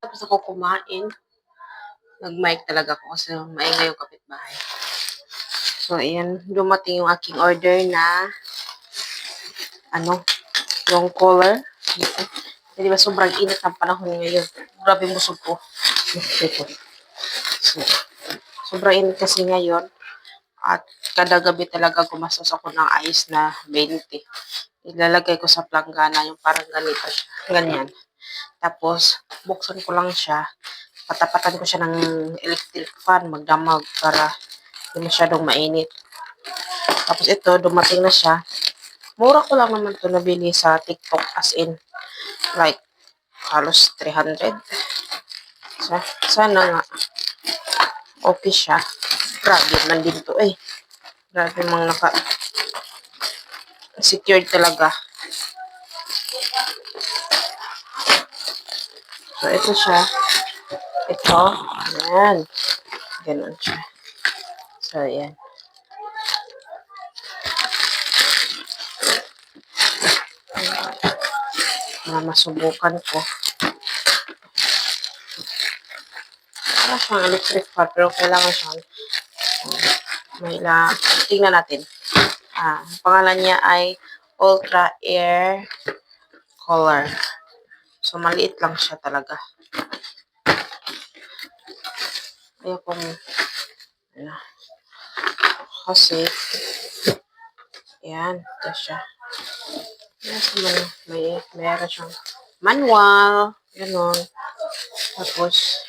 Tapos ako kumain, nag-mic talaga ako kasi maingay yung kapitbahay. So, ayan, dumating yung aking order na, yung collar. Di ba sobrang init ng panahon ngayon. Grabe busog ko. So, sobrang init kasi ngayon. At kada gabi talaga gumastos ako ng ice na 20. Ilalagay ko sa planggana yung parang ganito siya. Ganyan. Tapos, buksan ko lang siya. Patapatan ko siya ng electric fan, magdamag para hindi masyadong mainit. Tapos ito, dumating na siya. Mura ko lang naman ito nabili sa TikTok as in like halos 300. So, sana nga okay siya. Grabe man din to eh. Grabe mang secured talaga. So, ito siya. Ito. Ayan. Ganun siya. So, ayan. Para masubukan ko. Para siyang electric fan, pero kailangan siyang tingnan natin. Pangalan niya ay Ultra Air Collar. So, maliit lang siya talaga. Ayokong, kasi, yan, ito siya. Meron siyang manual, gano'n. Tapos,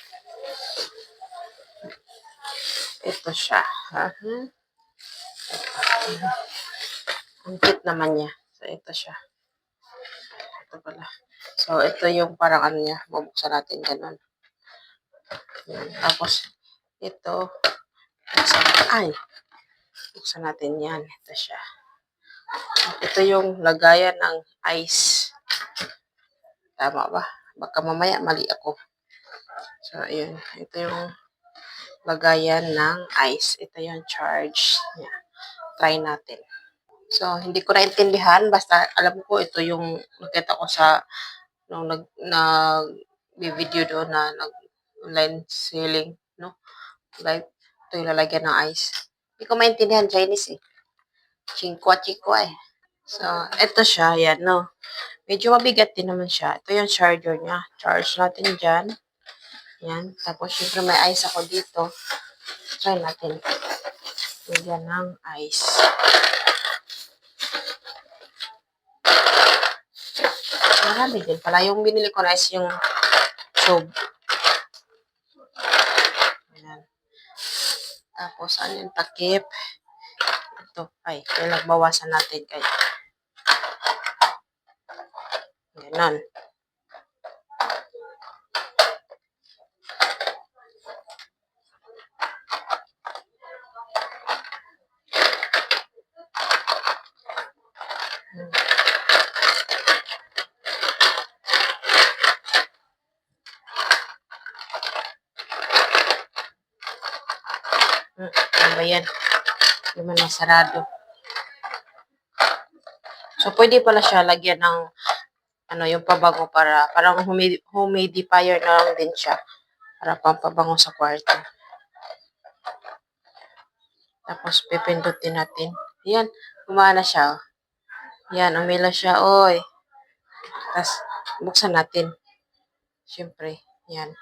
ito siya. Ang cute naman niya. So, ito siya. Ito pala. So, ito yung parang niya. Bubuksan natin gano'n. Tapos, ito. Buksan natin yan. Ito siya. Ito yung lagayan ng ice. Tama ba? Baka mamaya mali ako. So, ayun. Ito yung lagayan ng ice. Ito yung charge niya. Try natin. So, hindi ko naintindihan. Basta alam ko ito yung nakita ko sa nung video doon na nag-online selling. No? Like, ito yung lalagyan ng ice. Hindi ko maintindihan Chinese eh. Chingkwa-chikwa eh. So, ito siya. Yan, no? Medyo mabigat din naman siya. Ito yung charger niya. Charge natin dyan. Yan. Tapos, syempre may ice ako dito. Try natin. Lagyan ng ice. Marami din pala. Yung binili ko na is yung tube. Ayan. Tapos, ano yung takip? Ito. Ay, nagbawasan natin kaya. Ganon. Ano ba yan? Hindi man nasarado. So, pwede pala siya lagyan ng yung pabango para parang humidifier na lang din siya para pampabango sa kwarto. Tapos, pipindutin natin. Yan, gumana siya. Yan, umila siya. Oy. Tapos, buksan natin. Siyempre, yan.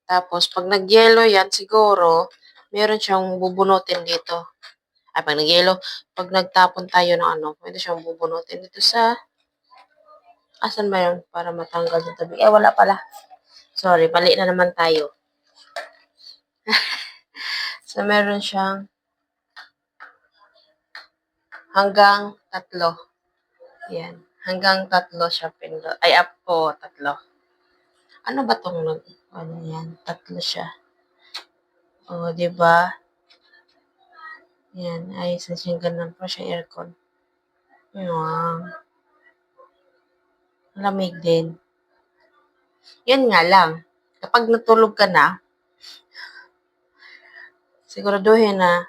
Tapos, pag nag-yellow yan, siguro, meron siyang bubunutin dito. Ay, pag nag-yellow, pag nagtapon tayo ng pwede siyang bubunutin dito sa, asan ba yun? Para matanggal yung tabi. Wala pala. Sorry, mali na naman tayo. So, meron siyang hanggang 3. Yan. Hanggang 3 siya pindot. Ay, up po, 3. Ano ba tong yan? 3 siya. O, diba? Yan. Ay, sa siyang ganun pa siya aircon. Yan. Lamig din. Yan nga lang. Kapag natulog ka na, siguraduhin na,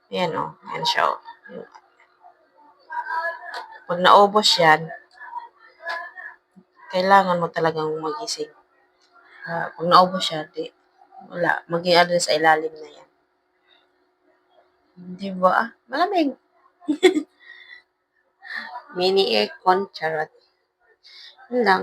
yan yan siya Pag naubos yan, kailangan mo talagang magising. Pag naubos siya, di, wala. Mag-i-ano sa ilalim na yan. Di ba? Malamig. Mini aircon, charot. Yun lang.